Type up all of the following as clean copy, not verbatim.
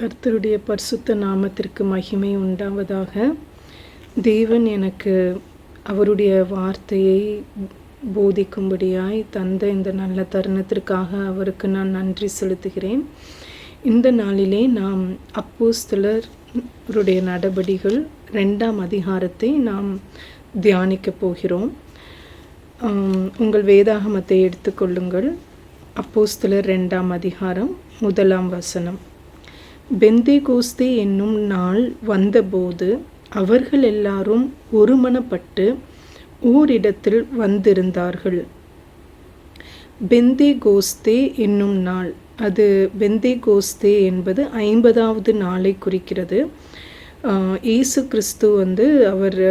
கர்த்தருடைய பரிசுத்த நாமத்திற்கு மகிமை உண்டாவதாக. தேவன் எனக்கு அவருடைய வார்த்தையை போதிக்கும்படியாய் தந்த இந்த நல்ல தருணத்திற்காக அவருக்கு நான் நன்றி செலுத்துகிறேன். இந்த நாளிலே நாம் அப்போஸ்தலருடைய நடபடிகள் 2ஆம் அதிகாரத்தை நாம் தியானிக்கப் போகிறோம். உங்கள் வேதாகமத்தை எடுத்துக்கொள்ளுங்கள். அப்போஸ்தலர் 2ஆம் அதிகாரம் 1ஆம் வசனம். பெந்தேகோஸ்தே என்னும் நாள் வந்தபோது அவர்கள் எல்லாரும் ஒருமனப்பட்டு ஓரிடத்தில் வந்திருந்தார்கள். பெந்தேகோஸ்தே என்னும் நாள், அது பெந்தேகோஸ்தே என்பது 50வது நாளை குறிக்கிறது. இயேசு கிறிஸ்து அவர்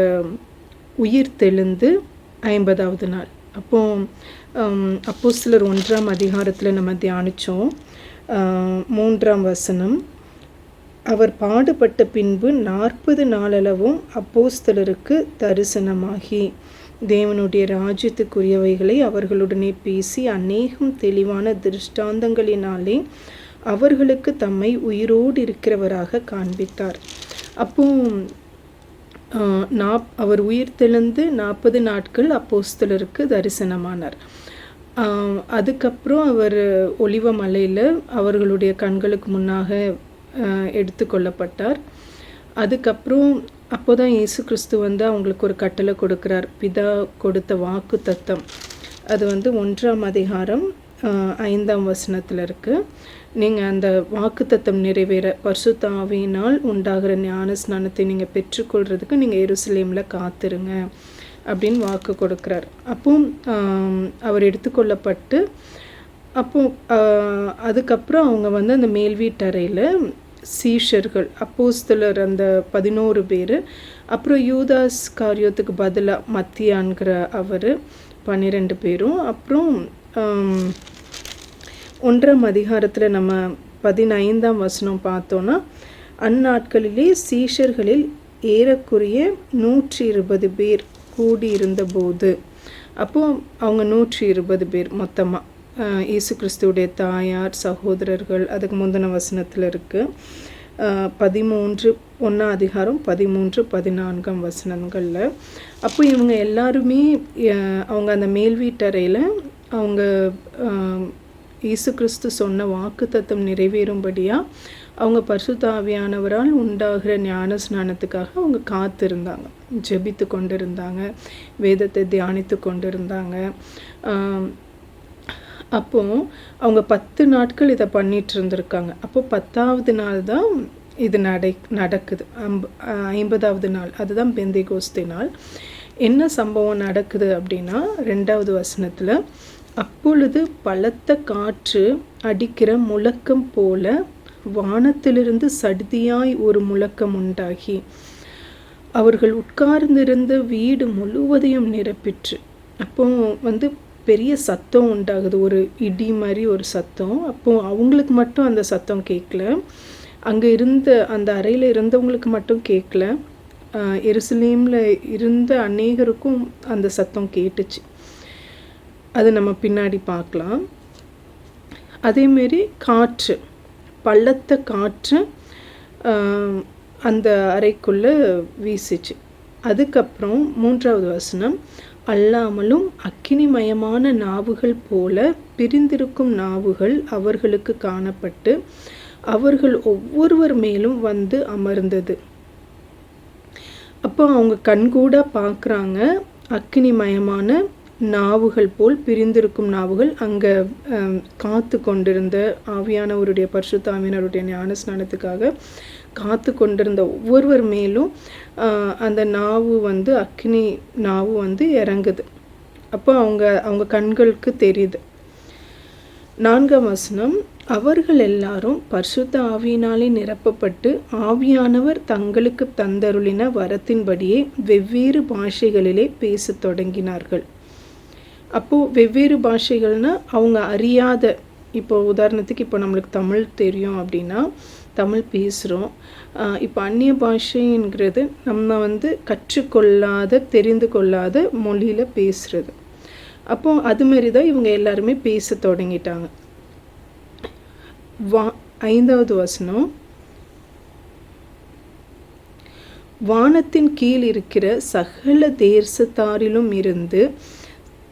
உயிர் தெழுந்து 50வது நாள். அப்போஸ்தலர் 1ஆம் அதிகாரத்தில் நம்ம தியானித்தோம். 3ஆம் வசனம். அவர் பாடுபட்ட பின்பு 40 நாளளவும் அப்போஸ்தலருக்கு தரிசனமாகி தேவனுடைய ராஜ்யத்துக்குரியவைகளை அவர்களுடனே பேசி அநேகம் தெளிவான திருஷ்டாந்தங்களினாலே அவர்களுக்கு தம்மை உயிரோடு இருக்கிறவராக காண்பித்தார். அவர் உயிர் தெழுந்து 40 நாட்கள் அப்போஸ்தலருக்கு தரிசனமானார். அதுக்கப்புறம் அவர் ஒலிவ மலையில் அவர்களுடைய கண்களுக்கு முன்னாக எடுத்துக்கொள்ளப்பட்டார். அதுக்கப்புறம் அப்போதான் இயேசு கிறிஸ்து அவங்களுக்கு ஒரு கட்டளை கொடுக்குறார். பிதா கொடுத்த வாக்கு தத்தம், அது 1ஆம் அதிகாரம் 5ஆம் வசனத்தில் இருக்குது. நீங்கள் அந்த வாக்கு தத்தம் நிறைவேற பரிசுத்த ஆவியினால் உண்டாகிற ஞான ஸ்நானத்தை நீங்கள் பெற்றுக்கொள்கிறதுக்கு நீங்கள் எருசலேமில் காத்துருங்க அப்படின்னு வாக்கு கொடுக்குறார். அவர் எடுத்துக்கொள்ளப்பட்டு அதுக்கப்புறம் அவங்க அந்த மேல் வீட்டறையில் சீஷர்கள், அப்போஸ்தலர் அந்த 11 பேர், அப்புறம் யூதாஸ் காரியத்துக்கு பதிலாக மத்தியான்கிற அவர் 12 பேரும், அப்புறம் 1ஆம் அதிகாரத்தில் நம்ம 15ஆம் வசனம் பார்த்தோன்னா, அந்நாட்களிலே சீஷர்களில் ஏறக்குறைய 120 பேர் கூடியிருந்தபோது, அவங்க 120 பேர் மொத்தமாக இயேசு கிறிஸ்துவுடைய தாயார், சகோதரர்கள், அதுக்கு முந்தின வசனத்தில் இருக்குது. 1ஆம் அதிகாரம் 13, 14ஆம் வசனங்களில். இவங்க எல்லாருமே அவங்க அந்த மேல் வீட்டறையில் அவங்க இயேசு கிறிஸ்து சொன்ன வாக்கு தத்தம் நிறைவேறும்படியாக அவங்க பரிசுத்த ஆவியானவரால் உண்டாகிற ஞான ஸ்நானத்துக்காக அவங்க காத்திருந்தாங்க, ஜெபித்து கொண்டு இருந்தாங்க, வேதத்தை தியானித்து கொண்டு இருந்தாங்க. அவங்க 10 நாட்கள் இதை பண்ணிட்டு இருந்திருக்காங்க. 10வது நாள் தான் இது நடக்குது. 50வது நாள், அதுதான் பெந்தேகோஸ்தே நாள். என்ன சம்பவம் நடக்குது அப்படின்னா, 2ஆவது வசனத்தில், அப்பொழுது பலத்த காற்று அடிக்கிற முழக்கம் போல வானத்திலிருந்து சடிதியாய் ஒரு முழக்கம் உண்டாகி அவர்கள் உட்கார்ந்திருந்த வீடு முழுவதையும் நிரப்பிற்று. பெரிய சத்தம் உண்டாகுது, ஒரு இடி மாதிரி ஒரு சத்தம். அவங்களுக்கு மட்டும் அந்த சத்தம் கேட்கல, அங்கே இருந்த அந்த அறையில் இருந்தவங்களுக்கு மட்டும் கேட்கல, எருசலேமில் இருந்த அநேகருக்கும் அந்த சத்தம் கேட்டுச்சு. அது நம்ம பின்னாடி பார்க்கலாம். அதேமாரி காற்று, பள்ளத்த காற்று அந்த அறைக்குள்ளே வீசிச்சு. அதுக்கப்புறம் 3ஆவது வசனம், அல்லாமலும் அக்கினிமயமான நாவுகள் போல பிரிந்திருக்கும் நாவுகள் அவர்களுக்கு காணப்பட்டு அவர்கள் ஒவ்வொருவர் மேலும் அமர்ந்தது. அவங்க கண்கூட பார்க்குறாங்க, அக்கினிமயமான நாவுகள் போல் பிரிந்திருக்கும் நாவுகள் அங்கே காத்து கொண்டிருந்த ஆவியானவருடைய பரிசுத்த ஆவியானவருடைய ஞான ஸ்நானத்துக்காக காத்து கொண்டிருந்த ஒவ்வொருவர் மேலும் அந்த நாவு அக்கினி நாவு இறங்குது. அவங்க கண்களுக்கு தெரியுது. 4ஆம் வசனம், அவர்கள் எல்லாரும் பரிசுத்த ஆவியினாலே நிரப்பப்பட்டு ஆவியானவர் தங்களுக்கு தந்தருளின வரத்தின்படியே வெவ்வேறு பாஷைகளிலே பேசத் தொடங்கினார்கள். வெவ்வேறு பாஷைகள்னா அவங்க அறியாத, உதாரணத்துக்கு நம்மளுக்கு தமிழ் தெரியும் அப்படின்னா தமிழ் பேசுகிறோம். அந்நிய பாஷைங்கிறது நம்ம கற்றுக்கொள்ளாத, தெரிந்து கொள்ளாத மொழியில் பேசுகிறது. அதுமாரி தான் இவங்க எல்லாருமே பேச தொடங்கிட்டாங்க. 5வது வசனம், வானத்தின் கீழ் இருக்கிற சகல தேசத்தாரிலும் இருந்து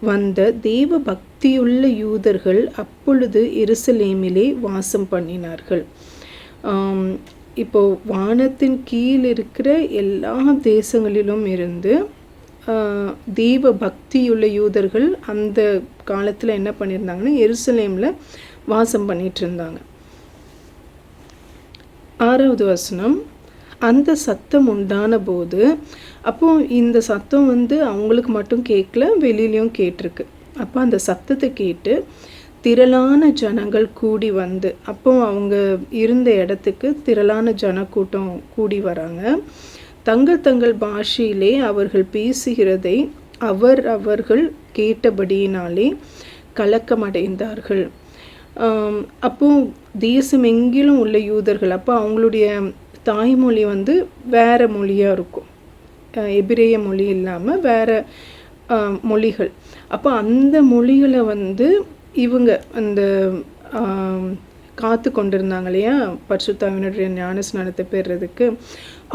வந்த தேவ பக்தியுள்ள யூதர்கள் அப்பொழுது எருசலேமிலே வாசம் பண்ணினார்கள். இப்போ வானத்தின் கீழ் இருக்கிற எல்லா தேசங்களிலும் இருந்து தெய்வ பக்தியுள்ள யூதர்கள் அந்த காலத்தில் என்ன பண்ணியிருந்தாங்கன்னா எருசலேமில் வாசம் பண்ணிட்டு இருந்தாங்க. 6வது வசனம், அந்த சத்தம் உண்டான போது, அப்போ இந்த சத்தம் அவங்களுக்கு மட்டும் கேட்கல, வெளியிலையும் கேட்டிருக்கு. அப்போ அந்த சத்தத்தை கேட்டு திரளான ஜனங்கள் கூடி வந்து, அப்போ அவங்க இருந்த இடத்துக்கு திரளான ஜனக்கூட்டம் கூடி வராங்க. தங்கள் தங்கள் பாஷையிலே அவர்கள் பேசுகிறதை அவர்கள் கேட்டபடியினாலே கலக்கமடைந்தார்கள். அப்போ தேசம் எங்கிலும் உள்ள யூதர்கள், அப்போ அவங்களுடைய தாய்மொழி வேறு மொழியாக இருக்கும், எபிரேய மொழி இல்லாமல் வேறு மொழிகள். அப்போ அந்த மொழிகளை இவங்க அந்த காத்து கொண்டிருந்தாங்க இல்லையா பரிசுத்தாவினுடைய ஞானஸ்நானத்தை பெறுறதுக்கு,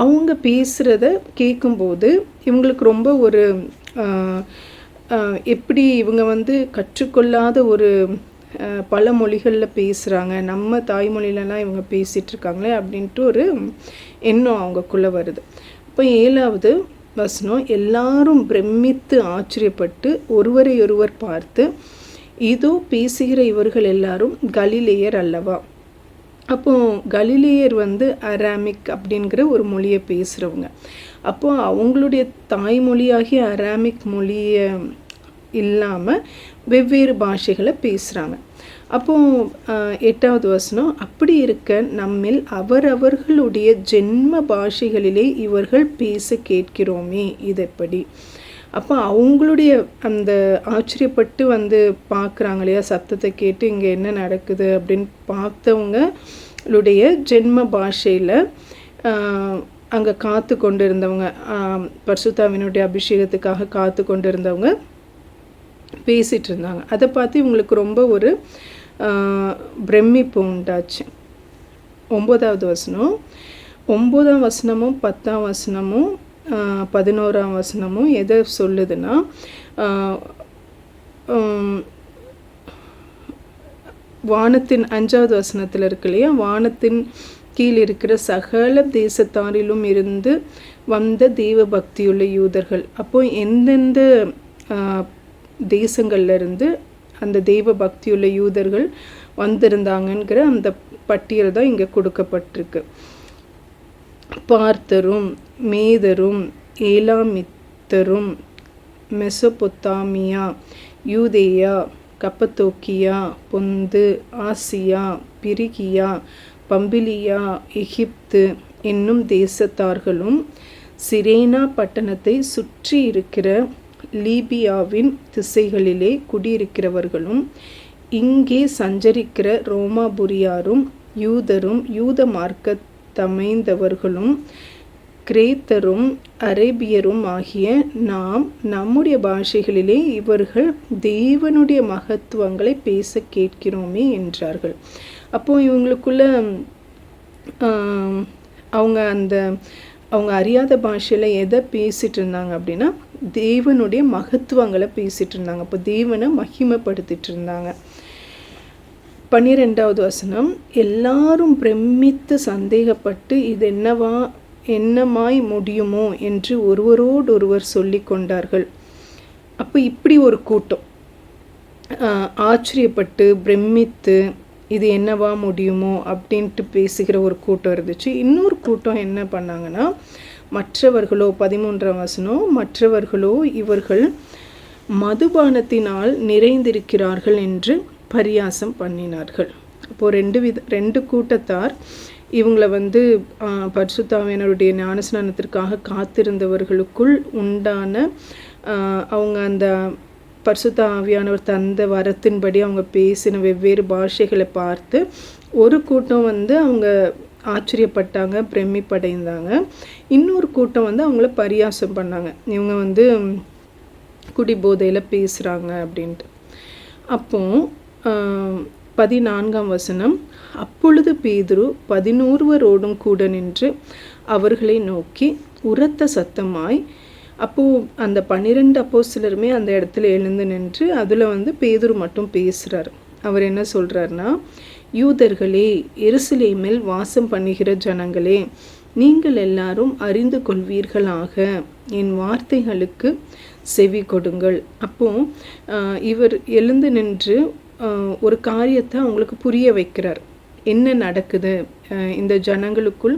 அவங்க பேசுகிறத கேட்கும்போது இவங்களுக்கு ரொம்ப ஒரு எப்படி இவங்க கற்றுக்கொள்ளாத ஒரு பல மொழிகளில் பேசுகிறாங்க, நம்ம தாய்மொழியிலலாம் இவங்க பேசிகிட்ருக்காங்களே அப்படின்ட்டு ஒரு எண்ணம் அவங்கக்குள்ளே வருது. இப்போ 7வது வசனம், எல்லாரும் பிரமித்து ஆச்சரியப்பட்டு ஒருவரை ஒருவர் பார்த்து, இதோ பேசுகிற இவர்கள் எல்லாரும் கலிலேயர் அல்லவா. அப்போ கலிலேயர் அராமிக் அப்படிங்கிற ஒரு மொழியை பேசுகிறவங்க. அப்போ அவங்களுடைய தாய்மொழியாகிய அராமிக் மொழியை இல்லாமல் வெவ்வேறு பாஷைகளை பேசுகிறாங்க. அப்போது 8வது வசனம், அப்படி இருக்க நம்மில் அவர்களுடைய ஜென்ம பாஷைகளிலே இவர்கள் பேச கேட்கிறோமே, இதெப்படி. அப்போ அவங்களுடைய அந்த ஆச்சரியப்பட்டு பார்க்குறாங்க இல்லையா, சத்தத்தை கேட்டு இங்கே என்ன நடக்குது அப்படின்னு பார்த்தவங்களுடைய ஜென்ம பாஷையில் அங்கே காத்து கொண்டு இருந்தவங்க, பரிசுத்தாவினுடைய அபிஷேகத்துக்காக காத்து கொண்டு இருந்தவங்க பேசிகிட்டு இருந்தாங்க. அதை பார்த்து இவங்களுக்கு ரொம்ப ஒரு பிரமிப்பு உண்டாச்சு. 9வது வசனம், 9ஆம் வசனமும் 10ஆம் வசனமும் 11ஆம் வசனமும் எதை சொல்லுதுன்னா, வானத்தின் 5வது வசனத்தில் இருக்கு இல்லையா, வானத்தின் கீழ் இருக்கிற சகல தேசத்தாரிலும் இருந்து வந்த தெய்வ பக்தியுள்ள யூதர்கள். அப்போது எந்தெந்த தேசங்கள்லேருந்து அந்த தெய்வ பக்தியுள்ள யூதர்கள் வந்திருந்தாங்கங்கிற அந்த பட்டியல் தான் இங்கே கொடுக்கப்பட்டிருக்கு. பார்த்தரும், மேதரும், ஏலாமித்தரும், மெசொப்பொத்தாமியா, யூதேயா, கப்பத்தோக்கியா, பொந்து, ஆசியா, பிரிகியா, பம்பிலியா, எகிப்து என்னும் தேசத்தார்களும், சிரேனா பட்டணத்தை சுற்றி இருக்கிற லீபியாவின் திசைகளிலே குடியிருக்கிறவர்களும், இங்கே சஞ்சரிக்கிற ரோமாபுரியாரும், யூதரும், யூத மார்க்கத்தமைந்தவர்களும், கிரேத்தரும், அரேபியரும் ஆகிய நாம் நம்முடைய பாஷைகளிலே இவர்கள் தேவனுடைய மகத்துவங்களை பேச கேட்கிறோமே என்றார்கள். அப்போது இவங்களுக்குள்ள அவங்க அறியாத பாஷையில் எதை பேசிகிட்டு இருந்தாங்க அப்படின்னா, தேவனுடைய மகத்துவங்களை பேசிகிட்டு இருந்தாங்க. அப்போ தேவனை மகிமைப்படுத்திட்டு இருந்தாங்க. 12வது வசனம், எல்லாரும் பிரமித்து சந்தேகப்பட்டு இது என்னமாய் முடியுமோ என்று ஒருவரோடொருவர் சொல்லி கொண்டார்கள். அப்போ இப்படி ஒரு கூட்டம் ஆச்சரியப்பட்டு பிரமித்து இது என்னவா முடியுமோ அப்படின்ட்டு பேசுகிற ஒரு கூட்டம் இருந்துச்சு. இன்னொரு கூட்டம் என்ன பண்ணாங்கன்னா, மற்றவர்களோ 13ஆம் வசனம், மற்றவர்களோ இவர்கள் மதுபானத்தினால் நிறைந்திருக்கிறார்கள் என்று பரியாசம் பண்ணினார்கள். அப்போது ரெண்டு கூட்டத்தார் இவங்களை பரிசுத்தாவியனருடைய ஞானஸ்நானத்திற்காக காத்திருந்தவர்களுக்குள் உண்டான அவங்க அந்த பரிசுத்த ஆவியானவர் தந்த வரத்தின்படி அவங்க பேசின வெவ்வேறு பாஷைகளை பார்த்து ஒரு கூட்டம் அவங்க ஆச்சரியப்பட்டாங்க, பிரமிப்படைந்தாங்க. இன்னொரு கூட்டம் அவங்கள பரியாசம் பண்ணாங்க, இவங்க குடிபோதையில் பேசுகிறாங்க அப்படின்ட்டு. அப்போ 14ஆம் வசனம், அப்பொழுது பேதுரு 11 கூட நின்று அவர்களை நோக்கி, உரத்த சத்தமாய். அப்போது அந்த 12 அப்போஸ்தலருமே அந்த இடத்துல எழுந்து நின்று, அதில் பேதுரு மட்டும் பேசுகிறார். அவர் என்ன சொல்கிறாருன்னா, யூதர்களே, எருசலேமில் வாசம் பண்ணுகிற ஜனங்களே, நீங்கள் எல்லாரும் அறிந்து கொள்வீர்களாக, என் வார்த்தைகளுக்கு செவி கொடுங்கள். அப்போது இவர் எழுந்து நின்று ஒரு காரியத்தை அவங்களுக்கு புரிய வைக்கிறார். என்ன நடக்குது இந்த ஜனங்களுக்குள்.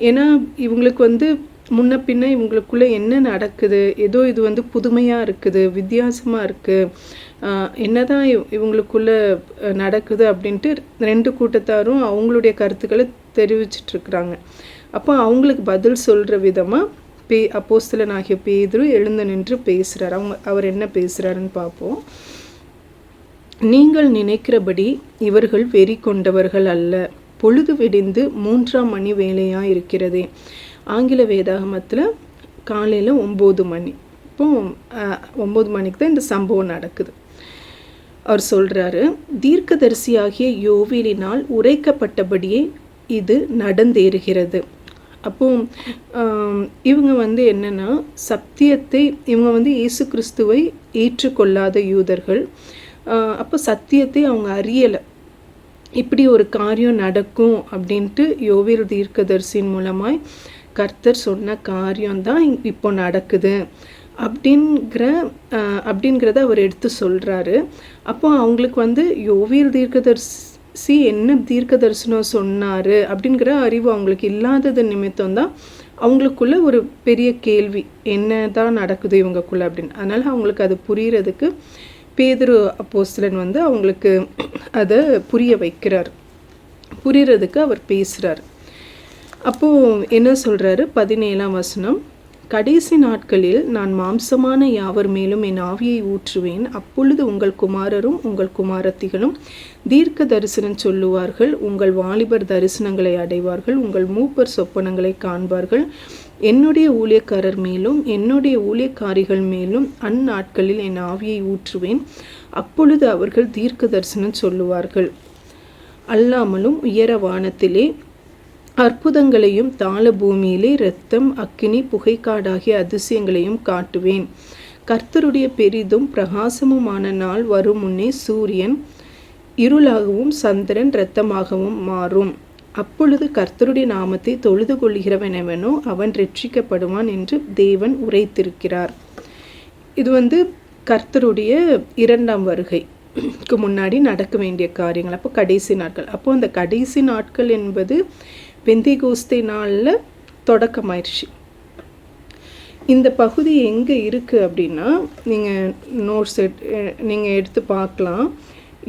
ஏன்னா இவங்களுக்கு முன்ன பின்ன இவங்களுக்குள்ளே என்ன நடக்குது, ஏதோ இது புதுமையாக இருக்குது, வித்தியாசமாக இருக்குது, என்னதான் இவங்களுக்குள்ளே நடக்குது அப்படின்ட்டு 2 கூட்டத்தாரும் அவங்களுடைய கருத்துக்களை தெரிவிச்சிட்ருக்குறாங்க. அப்போ அவங்களுக்கு பதில் சொல்கிற விதமாக அப்போஸ்தலனாகிய பேதுரு எழுந்து நின்று பேசுகிறார். அவர் என்ன பேசுகிறாருன்னு பார்ப்போம். நீங்கள் நினைக்கிறபடி இவர்கள் வெறி கொண்டவர்கள் அல்ல. பொழுது விடிந்து 3ஆம் மணி வேலையாக இருக்கிறதே. ஆங்கில வேதாகமத்தில் காலையில் 9 மணி. இப்போ 9 மணிக்கு தான் இந்த சம்பவம் நடக்குது. அவர் சொல்கிறாரு, தீர்க்கதரிசியாகிய யோவேலினால் உரைக்கப்பட்டபடியே இது நடந்தேறுகிறது. அப்போ இவங்க என்னென்னா, சத்தியத்தை இவங்க இயேசு கிறிஸ்துவை ஏற்றுக்கொள்ளாத யூதர்கள். அப்போ சத்தியத்தை அவங்க அறியலை. இப்படி ஒரு காரியம் நடக்கும் அப்படின்ட்டு யோவேல் தீர்க்கதரிசியின் மூலமாய் கர்த்தர் சொன்ன காரியம்தான் இப்போ நடக்குது அப்படிங்கிறத அவர் எடுத்து சொல்கிறாரு. அப்போ அவங்களுக்கு யோவேல் தீர்க்கதரிசி என்ன தீர்க்க தரிசனம் சொன்னார் அப்படிங்கிற அறிவு அவங்களுக்கு இல்லாதது நிமித்தம் தான் அவங்களுக்குள்ள ஒரு பெரிய கேள்வி, என்ன தான் நடக்குது இவங்களுக்குள்ள அப்படின்னு. அதனால் அவங்களுக்கு அது புரியறதுக்கு பேதுரு அப்போஸ்தலன் அவங்களுக்கு அதை புரிய வைக்கிறார். புரியறதுக்கு அவர் பேசுகிறார். அப்போது என்ன சொல்கிறாரு, 17ஆம் வசனம், கடைசி நாட்களில் நான் மாம்சமான யாவர் மேலும் என் ஆவியை ஊற்றுவேன். அப்பொழுது உங்கள் குமாரரும் உங்கள் குமாரத்திகளும் தீர்க்க தரிசனம் சொல்லுவார்கள். உங்கள் வாலிபர் தரிசனங்களை அடைவார்கள். உங்கள் மூப்பர் சொப்பனங்களை காண்பார்கள். என்னுடைய ஊழியக்காரர் மேலும் என்னுடைய ஊழியக்காரிகள் மேலும் அந்நாட்களில் என் ஆவியை ஊற்றுவேன். அப்பொழுது அவர்கள் தீர்க்க தரிசனம் சொல்லுவார்கள். அல்லாமலும் உயர வானத்திலே அற்புதங்களையும் தாள பூமியிலே இரத்தம் அக்கினி புகைக்காடாகிய அதிசயங்களையும் காட்டுவேன். கர்த்தருடைய பெரிதும் பிரகாசமுமான நாள் வரும் முன்னே சூரியன் இருளாகவும் சந்திரன் இரத்தமாகவும் மாறும். அப்பொழுது கர்த்தருடைய நாமத்தை தொழுது கொள்கிறவனவனோ அவன் ரட்சிக்கப்படுவான் என்று தேவன் உரைத்திருக்கிறார். இது கர்த்தருடைய 2ஆம் வருகைக்கு முன்னாடி நடக்க வேண்டிய காரியங்கள். அப்போ கடைசி நாட்கள். அப்போ அந்த கடைசி நாட்கள் என்பது பெந்தேகோஸ்தே நாளில் தொடக்கமாயிடுச்சு. இந்த பகுதி எங்கே இருக்குது அப்படின்னா, நீங்கள் நோட்ஸ் நீங்கள் எடுத்து பார்க்கலாம்.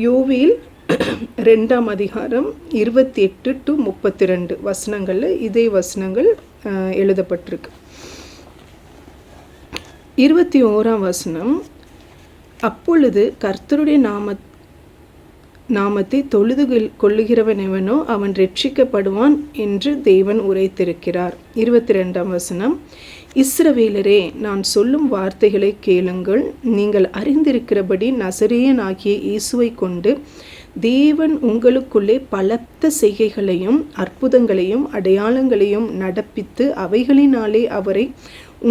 யோவேல் 2ஆம் அதிகாரம் 28 to 32 வசனங்களில் இதே வசனங்கள் எழுதப்பட்டிருக்கு. 21ஆம் வசனம், அப்பொழுது கர்த்தருடைய நாமத்தை தொழுது கொள்ளுகிறவனெவனோ அவன் ரட்சிக்கப்படுவான் என்று தேவன் உரைத்திருக்கிறார். 22ஆம் வசனம், இஸ்ரவேலரே, நான் சொல்லும் வார்த்தைகளை கேளுங்கள். நீங்கள் அறிந்திருக்கிறபடி நசரேயனாகிய இயேசுவை கொண்டு தேவன் உங்களுக்குள்ளே பலத்த செய்கைகளையும் அற்புதங்களையும் அடையாளங்களையும் நடப்பித்து அவைகளினாலே அவரை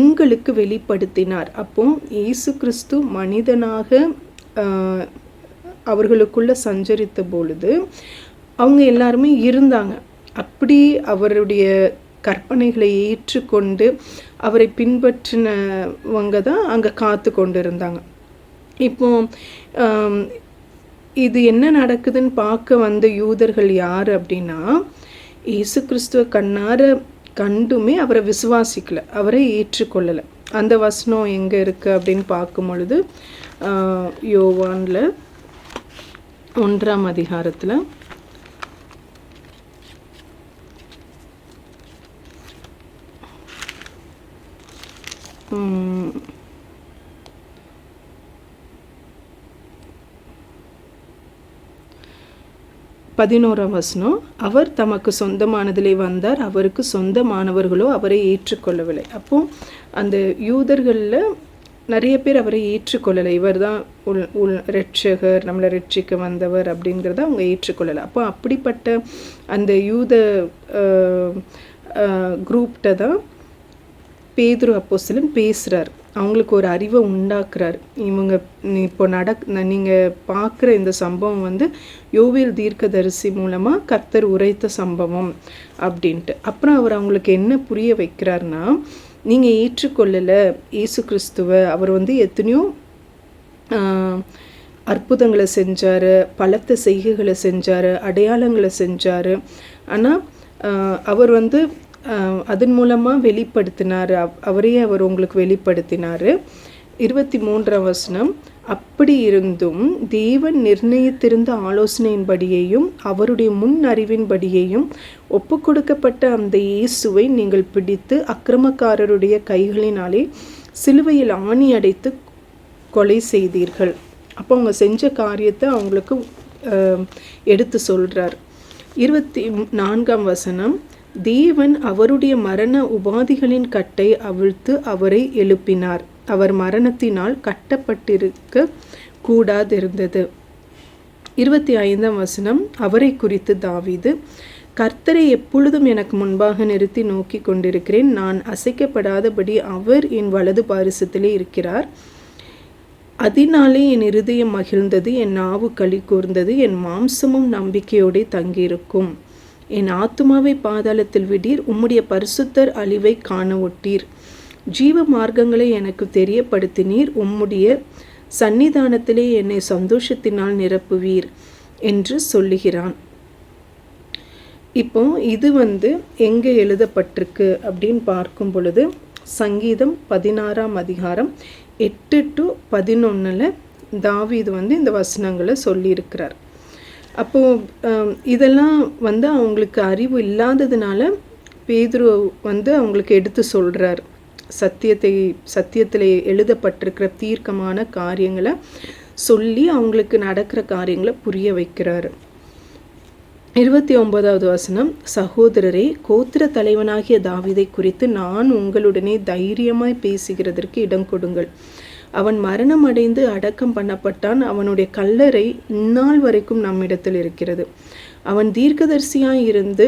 உங்களுக்கு வெளிப்படுத்தினார். அப்போ இயேசு கிறிஸ்து மனிதனாக அவர்களுக்குள்ள சஞ்சரித்த பொழுது அவங்க எல்லாருமே இருந்தாங்க. அப்படி அவருடைய கற்பனைகளை ஏற்றுக்கொண்டு அவரை பின்பற்றினவங்க தான் அங்கே காத்து கொண்டு இருந்தாங்க. இப்போ இது என்ன நடக்குதுன்னு பார்க்க வந்த யூதர்கள் யார் அப்படின்னா, இயேசு கிறிஸ்துவ கண்ணார கண்டுமே அவரை விசுவாசிக்கலை, அவரை ஏற்றுக்கொள்ளலை. அந்த வசனம் எங்கே இருக்குது அப்படின்னு பார்க்கும் பொழுது யோவானில் 1ஆம் அதிகாரத்தில் 11ஆம் வசனம், அவர் தமக்கு சொந்தமானதிலே வந்தார், அவருக்கு சொந்தமானவர்களோ அவரை ஏற்றுக்கொள்ளவில்லை. அப்போ அந்த யூதர்களில் நிறைய பேர் அவரை ஏற்றுக்கொள்ளலை. இவர் தான் ரட்சகர், நம்மளை ரட்சிக்க வந்தவர் அப்படிங்கிறத அவங்க ஏற்றுக்கொள்ளலை. அப்போ அப்படிப்பட்ட அந்த யூத குரூப்கிட்ட தான் பேதுரு அப்போஸ்தலன் பேசுகிறார், அவங்களுக்கு ஒரு அறிவை உண்டாக்குறார். இவங்க இப்போ நீங்கள் பார்க்குற இந்த சம்பவம் வந்து யோவேல் தீர்க்கதரிசி மூலமாக கர்த்தர் உரைத்த சம்பவம் அப்படின்ட்டு. அப்புறம் அவர் அவங்களுக்கு என்ன புரிய வைக்கிறார்னா, நீங்கள் ஏற்றுக்கொள்ளலை இயேசு கிறிஸ்துவை. அவர் வந்து எத்தனையோ அற்புதங்களை செஞ்சார், பலத்த செய்கைகளை செஞ்சார், அடையாளங்களை செஞ்சார். ஆனால் அவர் வந்து அதன் மூலமாக வெளிப்படுத்தினார், அவரையே அவர் உங்களுக்கு வெளிப்படுத்தினார். 23ஆம் வசனம், அப்படி இருந்தும் தேவன் நிர்ணயித்திருந்த ஆலோசனையின்படியையும் அவருடைய முன் அறிவின்படியையும் ஒப்பு கொடுக்கப்பட்ட அந்த இயேசுவை நீங்கள் பிடித்து அக்கிரமக்காரருடைய கைகளினாலே சிலுவையில் ஆணி அடைத்து கொலை செய்தீர்கள். அப்போ அவங்க செஞ்ச காரியத்தை அவங்களுக்கு எடுத்து சொல்கிறார். 24ஆம் வசனம், தேவன் அவருடைய மரண உபாதிகளின் கட்டை அவிழ்த்து அவரை எழுப்பினார். அவர் மரணத்தினால் கட்டப்பட்டிருக்க கூடாதிருந்தது. 25ஆம் வசனம், அவரை குறித்து தாவீது, கர்த்தரை எப்பொழுதும் எனக்கு முன்பாக நிறுத்தி நோக்கி கொண்டிருக்கிறேன், நான் அசைக்கப்படாதபடி அவர் என் வலது பாரிசத்திலே இருக்கிறார். அதனாலே என் இருதயம் மகிழ்ந்தது, என் நாவு களி கூர்ந்தது, என் மாம்சமும் நம்பிக்கையோடு தங்கியிருக்கும். என் ஆத்துமாவை பாதாளத்தில் விடீர், உம்முடைய பரிசுத்தர் அழிவை காண ஒட்டீர். ஜீவ மார்க்கங்களை எனக்கு தெரியப்படுத்தினீர், உம்முடைய சன்னிதானத்திலே என்னை சந்தோஷத்தினால் நிரப்புவீர் என்று சொல்லுகிறான். இப்போ இது வந்து எங்கே எழுதப்பட்டிருக்கு அப்படின்னு பார்க்கும் பொழுது, சங்கீதம் 16ஆம் அதிகாரம் 8 to 11 தாவீது வந்து இந்த வசனங்களை சொல்லியிருக்கிறார். அப்போது இதெல்லாம் வந்து அவங்களுக்கு அறிவு இல்லாததுனால பேதுரு வந்து அவங்களுக்கு எடுத்து சொல்கிறார். சத்தியத்தில் எழுதப்பட்டிருக்கிற தீர்க்கமான காரியங்களை சொல்லி அவங்களுக்கு நடக்கிற காரியங்களை புரிய வைக்கிறார். 29ஆவது வசனம், சகோதரரே, கோத்திர தலைவனாகிய தாவீதை குறித்து நான் உங்களுடனே தைரியமாய் பேசுகிறதற்கு இடம் கொடுங்கள். அவன் மரணம் அடைந்து அடக்கம் பண்ணப்பட்டான். அவனுடைய கல்லறை இந்நாள் வரைக்கும் நம்மிடத்தில் இருக்கிறது. அவன் தீர்க்கதரிசியாய் இருந்து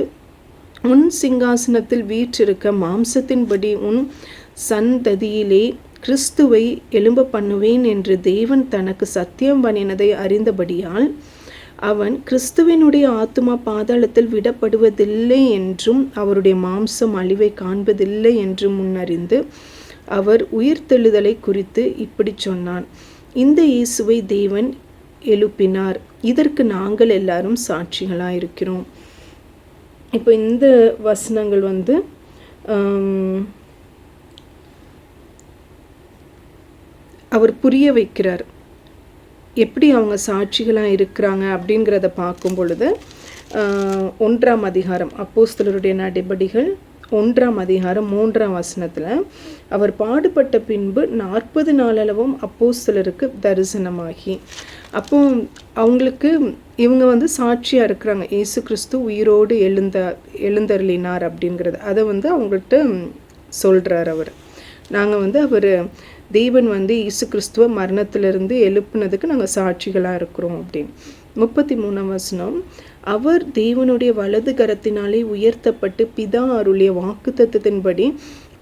உன் சிங்காசனத்தில் வீற்றிருக்க மாம்சத்தின்படி உன் சந்ததியிலே கிறிஸ்துவை எழும்ப பண்ணுவேன் என்று தேவன் தனக்கு சத்தியம் பண்ணினதை அறிந்தபடியால் அவன் கிறிஸ்துவினுடைய ஆத்துமா பாதாளத்தில் விடப்படுவதில்லை என்றும் அவருடைய மாம்சம் அழிவை காண்பதில்லை என்றும் முன்னறிந்து அவர் உயிர்த்தெழுதலை குறித்து இப்படி சொன்னான். இந்த இயேசுவை தேவன் எழுப்பினார், இதற்கு நாங்கள் எல்லாரும் சாட்சிகளாக இருக்கிறோம். இப்போ இந்த வசனங்கள் வந்து அவர் புரிய வைக்கிறார், எப்படி அவங்க சாட்சிகளாக இருக்கிறாங்க அப்படிங்கிறத பார்க்கும் பொழுது 1ஆம் அதிகாரம் அப்போஸ்தலருடைய நடபடிகள் 1ஆம் அதிகாரம் 3ஆம் வசனத்தில், அவர் பாடுபட்ட பின்பு 40 நாளளவும் அப்போஸ்தலருக்கு தரிசனமாகி. அப்போ அவங்களுக்கு இவங்க வந்து சாட்சியாக இருக்கிறாங்க, இயேசு கிறிஸ்து உயிரோடு எழுந்தருளினார் அப்படிங்கிறது. அதை வந்து அவங்கள்ட்ட சொல்கிறார் அவர். நாங்கள் வந்து அவர் தேவன் வந்து இயேசு கிறிஸ்துவ மரணத்திலிருந்து எழுப்புனதுக்கு நாங்கள் சாட்சிகளாக இருக்கிறோம் அப்படின்னு. 33ஆம் வசனம், அவர் தேவனுடைய வலது கரத்தினாலே உயர்த்தப்பட்டு பிதா அருளிய வாக்குத்தத்தத்தின்படி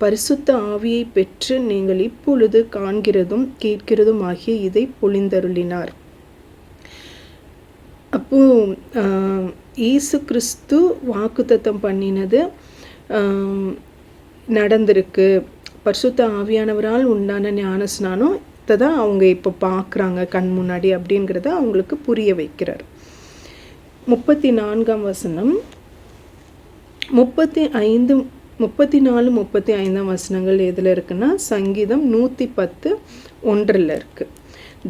பரிசுத்த ஆவியை பெற்று நீங்கள் இப்பொழுது காண்கிறதும் கேட்கிறதும் ஆகிய இதை பொழிந்தருளினார். அப்போ இயேசு கிறிஸ்து வாக்குத்தத்தம் பண்ணினது நடந்திருக்கு. பரிசுத்த ஆவியானவரால் உண்டான ஞானஸ்நானம் தான் அவங்க இப்போ பார்க்குறாங்க கண் முன்னாடி அப்படிங்கிறத அவங்களுக்கு புரிய வைக்கிறார். 34ஆம் வசனம், 34, 35ஆம் வசனங்கள் எதில் இருக்குன்னா சங்கீதம் 110:1 இருக்குது.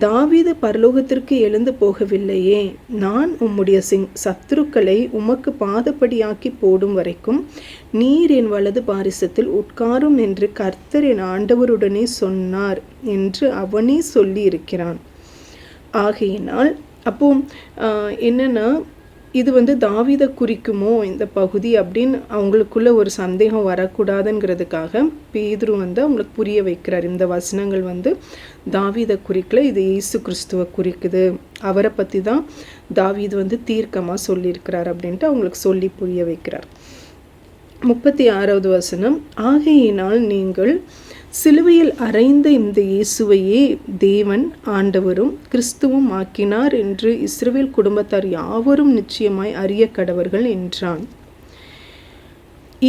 தாவீது பரலோகத்திற்கு எழுந்து போகவில்லையே, நான் உம்முடைய சத்துருக்களை உமக்கு பாதப்படியாக்கி போடும் வரைக்கும் நீர் என் வலது பாரிசத்தில் உட்காரும் என்று கர்த்தர் என் ஆண்டவருடனே சொன்னார் என்று அவனே சொல்லி இருக்கிறான். ஆகையினால் அப்போ என்னன்னா, இது வந்து தாவீதை குறிக்குமோ இந்த பகுதி அப்படின்னு அவங்களுக்குள்ள ஒரு சந்தேகம் வரக்கூடாதுங்கிறதுக்காக பேதுரு வந்து அவங்களுக்கு புரிய வைக்கிறார். இந்த வசனங்கள் வந்து தாவீதை குறிக்கல, இது இயேசு கிறிஸ்துவை குறிக்குது, அவரை பற்றி தான் தாவீது வந்து தீர்க்கமாக சொல்லியிருக்கிறார் அப்படின்ட்டு அவங்களுக்கு சொல்லி புரிய வைக்கிறார். 36வது வசனம், ஆகையினால் நீங்கள் சிலுவையில் அறைந்த இந்த இயேசுவையே தேவன் ஆண்டவரும் கிறிஸ்துவும் ஆக்கினார் என்று இஸ்ரவேல் குடும்பத்தார் யாவரும் நிச்சயமாய் அறிய கடவர்கள் என்றான்.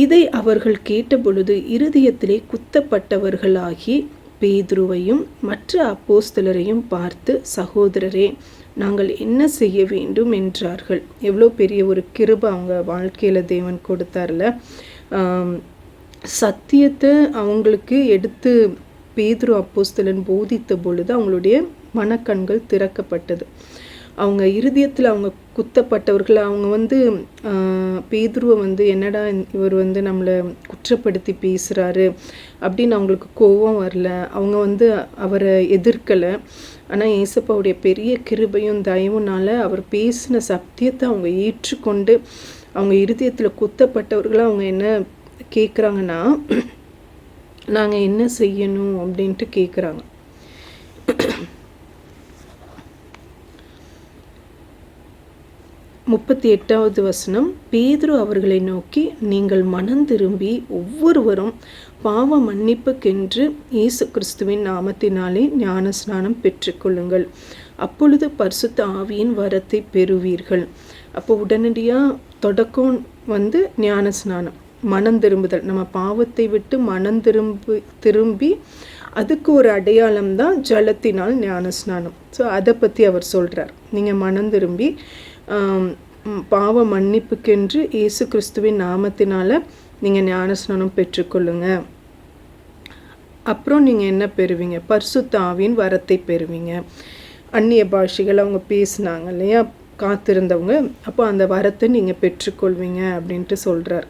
இதை அவர்கள் கேட்டபொழுது இருதயத்திலே குத்தப்பட்டவர்களாகி பேதுருவையும் மற்ற அப்போஸ்தலரையும் பார்த்து, சகோதரரே, நாங்கள் என்ன செய்ய வேண்டும் என்றார்கள். எவ்வளோ பெரிய ஒரு கிருபை அவங்க வாழ்க்கையில் தேவன் கொடுத்தார்ல. சத்தியத்தை அவங்களுக்கு எடுத்து பேதுரு அப்போஸ்தலன் போதித்த பொழுது அவங்களுடைய மனக்கண்கள் திறக்கப்பட்டது. அவங்க இருதயத்தில் அவங்க குத்தப்பட்டவர்கள். அவங்க பேதுருவை என்னடா இவர் நம்மளை குற்றப்படுத்தி பேசுகிறாரு அப்படின்னு அவங்களுக்கு கோபம் வரல. அவங்க அவரை எதிர்க்கலை. ஆனால் ஏசப்பாவுடைய பெரிய கிருபையும் தயவுனால அவர் பேசின சத்தியத்தை அவங்க ஏற்றுக்கொண்டு அவங்க இருதயத்தில் குத்தப்பட்டவர்கள் அவங்க என்ன கேட்குறாங்கன்னா, நாங்கள் என்ன செய்யணும் அப்படின்ட்டு கேட்குறாங்க. 38வது வசனம், பேதுரு அவர்களை நோக்கி, நீங்கள் மனம் திரும்பி ஒவ்வொருவரும் பாவ மன்னிப்புக்கென்று இயேசு கிறிஸ்துவின் நாமத்தினாலே ஞான ஸ்நானம் பெற்றுக்கொள்ளுங்கள், அப்பொழுது பரிசுத்த ஆவியின் வரத்தை பெறுவீர்கள். அப்போ உடனடியாக தொடக்கம் ஞான ஸ்நானம், மனம் திரும்புதல். நம்ம பாவத்தை விட்டு மனம் திரும்பி அதுக்கு ஒரு அடையாளம் தான் ஜலத்தினால் ஞான ஸ்நானம். ஸோ அதை பற்றி அவர் சொல்கிறார். நீங்கள் மனம் திரும்பி பாவ மன்னிப்புக்கென்று இயேசு கிறிஸ்துவின் நாமத்தினால நீங்கள் ஞானஸ்நானம் பெற்றுக்கொள்ளுங்க. அப்புறம் நீங்கள் என்ன பெறுவீங்க? பரிசுத்த ஆவியின் வரத்தை பெறுவீங்க. அந்நிய பாஷைகள் அவங்க பேசினாங்க இல்லையா, காத்திருந்தவங்க, அப்போ அந்த வரத்தை நீங்கள் பெற்றுக்கொள்வீங்க அப்படின்ட்டு சொல்கிறார்.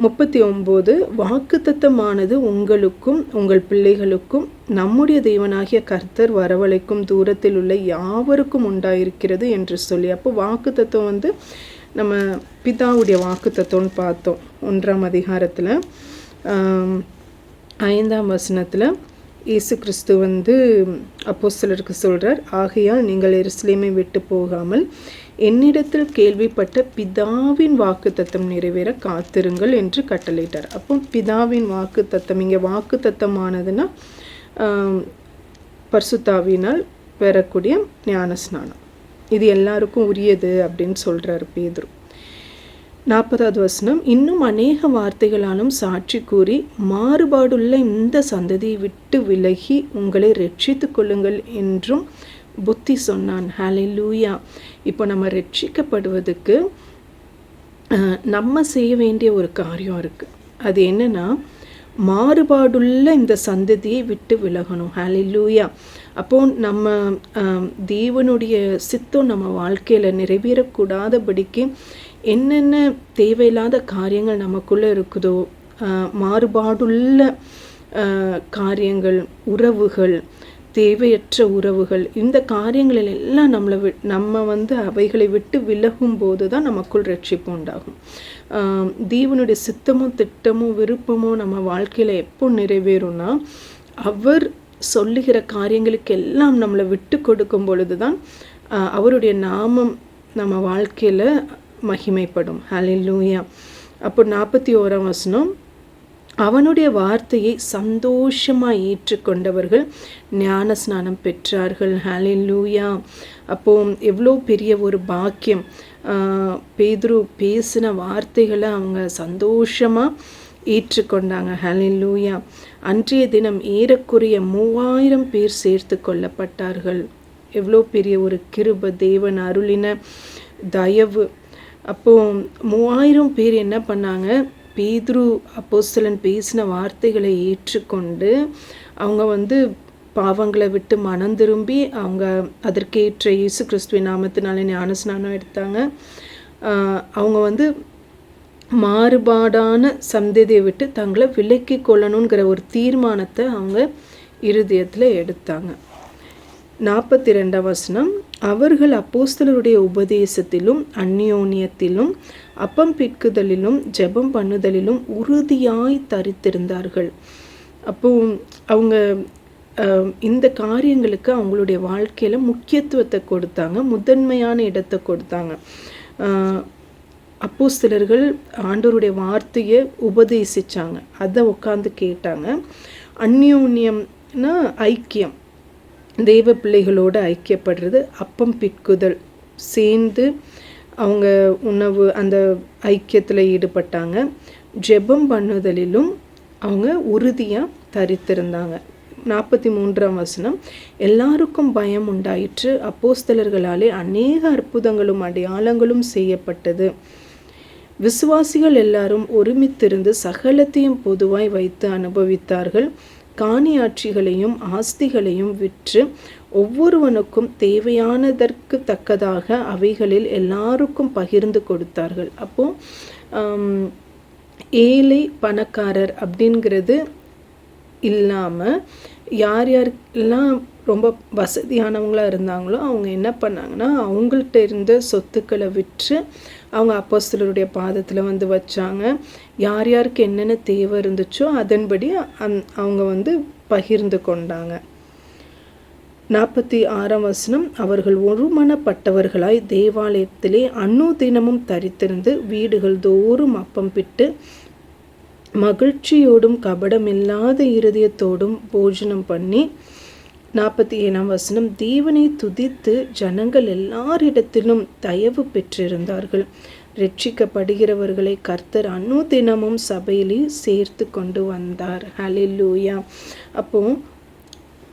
39, வாக்குத்தத்தமானது உங்களுக்கும் உங்கள் பிள்ளைகளுக்கும் நம்முடைய தேவனாகிய கர்த்தர் வரவழைக்கும் தூரத்தில் உள்ள யாவருக்கும் உண்டாயிருக்கிறது என்று சொல்லி. அப்போ வாக்குத்தத்தம் நம்ம பிதாவுடைய வாக்குத்தத்தம்னு பார்த்தோம் 1ஆம் அதிகாரத்தில் 5ஆம் வசனத்தில். இயேசு கிறிஸ்து அப்போஸ்தலருக்கு சொல்கிறார், ஆகையால் நீங்கள் எருசலேமை விட்டு போகாமல் என்னிடத்தில் கேள்விப்பட்ட பிதாவின் வாக்குத்தத்தம் நிறைவேற காத்திருங்கள் என்று கட்டளையிட்டார். அப்போ பிதாவின் வாக்குத்தத்தம், இங்கே வாக்குத்தத்தமானதுன்னா பரிசுத்தாவினால் பெறக்கூடிய ஞானஸ்நானம், இது எல்லாருக்கும் உரியது அப்படின்னு சொல்கிறார் பேதுரு. 40வது வசனம், இன்னும் அநேக வார்த்தைகளாலும் சாட்சி கூறி மாறுபாடுள்ள இந்த சந்ததியை விட்டு விலகி உங்களை ரட்சித்து கொள்ளுங்கள் என்றும் புத்தி சொன்னான். ஹல்லேலூயா. இப்போ நம்ம ரட்சிக்கப்படுவதுக்கு நம்ம செய்ய வேண்டிய ஒரு காரியம் இருக்குது. அது என்னன்னா, மாறுபாடுள்ள இந்த சந்ததியை விட்டு விலகணும். ஹல்லேலூயா. அப்போது நம்ம தேவனுடைய சித்தம் நம்ம வாழ்க்கையில் நிறைவேறக்கூடாதபடிக்கு என்னென்ன தேவையில்லாத காரியங்கள் நமக்குள்ளே இருக்குதோ, மாறுபாடுள்ள காரியங்கள், உறவுகள், தேவையற்ற உறவுகள், இந்த காரியங்களில் எல்லாம் நம்ம அவைகளை விட்டு விலகும் போது தான் நமக்குள் ரட்சிப்பு உண்டாகும். தேவனுடைய சித்தமும் திட்டமும் விருப்பமும் நம்ம வாழ்க்கையில் எப்போ நிறைவேறும்னா, அவர் சொல்லுகிற காரியங்களுக்கு எல்லாம் நம்மளை விட்டு கொடுக்கும் பொழுது தான் அவருடைய நாமம் நம்ம வாழ்க்கையில் மகிமைப்படும். ஹல்லேலூயா. அப்போ 41ஆம் வசனம், அவனுடைய வார்த்தையை சந்தோஷமாக ஏற்றுக்கொண்டவர்கள் ஞான ஸ்நானம் பெற்றார்கள். ஹல்லேலூயா. அப்போ எவ்வளோ பெரிய ஒரு பாக்கியம். பேதுரு பேசின வார்த்தைகளை அவங்க சந்தோஷமாக ஏற்றுக்கொண்டாங்க. ஹல்லேலூயா. அன்றைய தினம் ஏறக்குறைய 3000 பேர் சேர்த்து கொள்ளப்பட்டார்கள். எவ்வளோ பெரிய ஒரு கிருபை, தேவன் அருளின தயவு. அப்போது 3000 பேர் என்ன பண்ணாங்க? பேதுரு அப்போஸ்தலன் பேசின வார்த்தைகளை ஏற்றுக்கொண்டு அவங்க பாவங்களை விட்டு மனம் திரும்பி அவங்க அதற்கேற்ற இயேசு கிறிஸ்துவின் நாமத்தினாலே ஞானஸ்நானம் எடுத்தாங்க. அவங்க மாறுபாடான சந்ததியை விட்டு தங்களை விலக்கி கொள்ளணுங்கிற ஒரு தீர்மானத்தை அவங்க இருதயத்தில் எடுத்தாங்க. 42ஆம் வசனம், அவர்கள் அப்போஸ்தலருடைய உபதேசத்திலும் அந்நியோன்யத்திலும் அப்பம் பிற்குதலிலும் ஜெபம் பண்ணுதலிலும் உறுதியாய் தரித்திருந்தார்கள். அப்போ அவங்க இந்த காரியங்களுக்கு அவங்களுடைய வாழ்க்கையில் முக்கியத்துவத்தை கொடுத்தாங்க, முதன்மையான இடத்தை கொடுத்தாங்க. அப்போஸ்தலர்கள் ஆண்டவருடைய வார்த்தையை உபதேசித்தாங்க, அதை உட்காந்து கேட்டாங்க. அந்யோன்யம்னா ஐக்கியம், தெய்வ பிள்ளைகளோடு ஐக்கியப்படுறது, அப்பம் பிற்குதல், சேர்ந்து அவங்க உணவு அந்த ஐக்கியத்தில் ஈடுபட்டாங்க. ஜெபம் பண்ணுதலிலும் அவங்க உறுதியாக தரித்திருந்தாங்க. 43ஆம் வசனம், எல்லாருக்கும் பயம் உண்டாயிற்று, அப்போஸ்தலர்களாலே அநேக அற்புதங்களும் அடையாளங்களும் செய்யப்பட்டது. விசுவாசிகள் எல்லாரும் ஒருமித்திருந்து சகலத்தையும் பொதுவாய் வைத்து அனுபவித்தார்கள். காணியாட்சிகளையும் ஆஸ்திகளையும் விற்று ஒவ்வொருவனுக்கும் தேவையானதற்கு தக்கதாக அவைகளில் எல்லாருக்கும் பகிர்ந்து கொடுத்தார்கள். அப்போது ஏழை பணக்காரர் அப்படிங்கிறது இல்லாமல் யார் யாருக்கெல்லாம் ரொம்ப வசதியானவங்களாக இருந்தாங்களோ அவங்க என்ன பண்ணாங்கன்னா, அவங்கள்ட்ட இருந்த சொத்துக்களை விற்று அவங்க அப்போஸ்தலருடைய பாதத்தில் வந்து வச்சாங்க. யார் யாருக்கு என்னென்ன தேவை இருந்துச்சோ அதன்படி அவங்க பகிர்ந்து கொண்டாங்க. 46ஆம் வசனம், அவர்கள் ஒருமனப்பட்டவர்களாய் தேவாலயத்திலே அனுதினமும் தரித்திருந்து வீடுகள் தோறும் அப்பம் பிட்டு மகிழ்ச்சியோடும் கபடமில்லாத இருதயத்தோடும் போஜனம் பண்ணி. 47ஆம் வசனம், தேவனை துதித்து ஜனங்கள் எல்லாரிடத்திலும் தயவு பெற்றிருந்தார்கள். ரட்சிக்கப்படுகிறவர்களை கர்த்தர் அனுதினமும் சபையிலே சேர்த்து கொண்டு வந்தார். ஹல்லேலூயா. அப்போது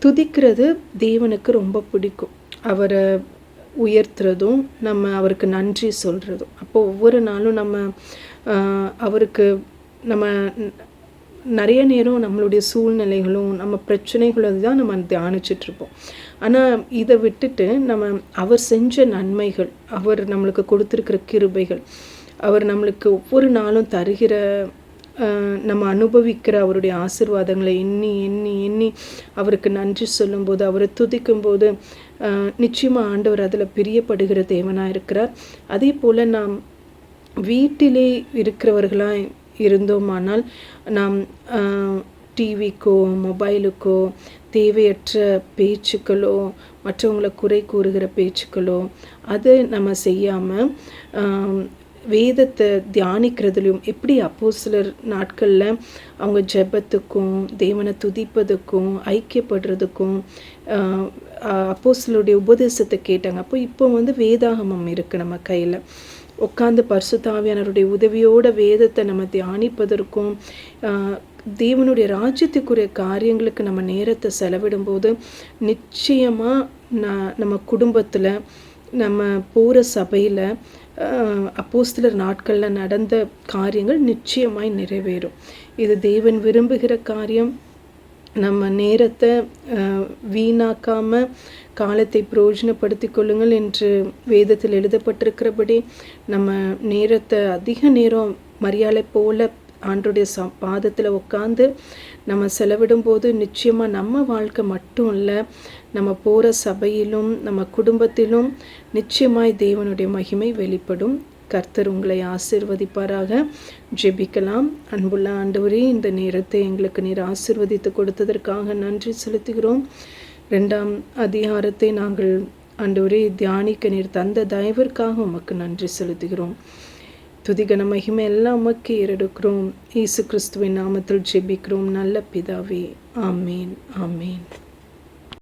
துதிக்கிறது தேவனுக்கு ரொம்ப பிடிக்கும். அவரை உயர்த்துறதும் நம்ம அவருக்கு நன்றி சொல்கிறதும். அப்போது ஒவ்வொரு நாளும் நம்ம அவருக்கு நம்ம நிறைய நேரம் நம்மளுடைய சூழ்நிலைகளும் நம்ம பிரச்சனைகளும் தான் நம்ம தியானிச்சிட்ருப்போம். ஆனால் இதை விட்டுட்டு நம்ம அவர் செஞ்ச நன்மைகள், அவர் நம்மளுக்கு கொடுத்துருக்கிற கிருபைகள், அவர் நம்மளுக்கு ஒவ்வொரு நாளும் தருகிற நம்ம அனுபவிக்கிற அவருடைய ஆசீர்வாதங்களை எண்ணி எண்ணி எண்ணி அவருக்கு நன்றி சொல்லும்போது, அவரை துதிக்கும்போது நிச்சயமாக ஆண்டவர் அதில் பிரியப்படுகிற தேவனாக இருக்கிறார். அதே போல் நாம் வீட்டிலே இருக்கிறவர்களாக இருந்தோமானால் நாம் டிவிக்கோ மொபைலுக்கோ தேவையற்ற பேச்சுக்களோ மற்றவங்களை குறை கூறுகிற பேச்சுக்களோ அதை நம்ம செய்யாமல் வேதத்தை தியானிக்கிறதுலையும், எப்படி அப்போஸ்தலர் நாட்களில் அவங்க ஜெபத்துக்கும் தேவனை துதிப்பதுக்கும் ஐக்கியப்படுறதுக்கும் அப்போஸ்தலருடைய உபதேசத்தை கேட்டாங்க. இப்போ வேதாகமம் இருக்குது நம்ம கையில். உட்காந்து பரிசுத்த ஆவியானவருடைய உதவியோட வேதத்தை நம்ம தியானிப்பதற்கும் தேவனுடைய ராஜ்யத்துக்குரிய காரியங்களுக்கு நம்ம நேரத்தை செலவிடும்போது நிச்சயமாக நம்ம குடும்பத்தில் நம்ம போகிற சபையில் அப்போஸ்தலர் நாட்களில் நடந்த காரியங்கள் நிச்சயமாய் நிறைவேறும். இது தேவன் விரும்புகிற காரியம். நம்ம நேரத்தை வீணாக்காமல் காலத்தை பிரயோஜனப்படுத்தி கொள்ளுங்கள் என்று வேதத்தில் எழுதப்பட்டிருக்கிறபடி நம்ம நேரத்தை அதிக நேரம் மரியாதை போல ஆண்டோடைய பாதத்தில் உட்காந்து நம்ம செலவிடும்போது நிச்சயமாக நம்ம வாழ்க்கை மட்டும் இல்லை, நம்ம போகிற சபையிலும் நம்ம குடும்பத்திலும் நிச்சயமாய் தேவனுடைய மகிமை வெளிப்படும். கர்த்தர் உங்களை ஆசீர்வதிப்பாராக. ஜெபிக்கலாம். அன்புள்ள ஆண்டவரே, இந்த நேரத்தை எங்களுக்கு நீர் ஆசீர்வதித்து கொடுத்ததற்காக நன்றி செலுத்துகிறோம். 2ஆம் அதிகாரத்தை நாங்கள் ஆண்டவரே தியானிக்க நீர் தந்த தயவிற்காக உமக்கு நன்றி செலுத்துகிறோம். துதிகன மகிமை எல்லாம் உமக்கு ஏறெடுக்கிறோம். இயேசு கிறிஸ்துவின் நாமத்தில் ஜெபிக்கிறோம் நல்ல பிதாவே. ஆமேன், ஆமேன்.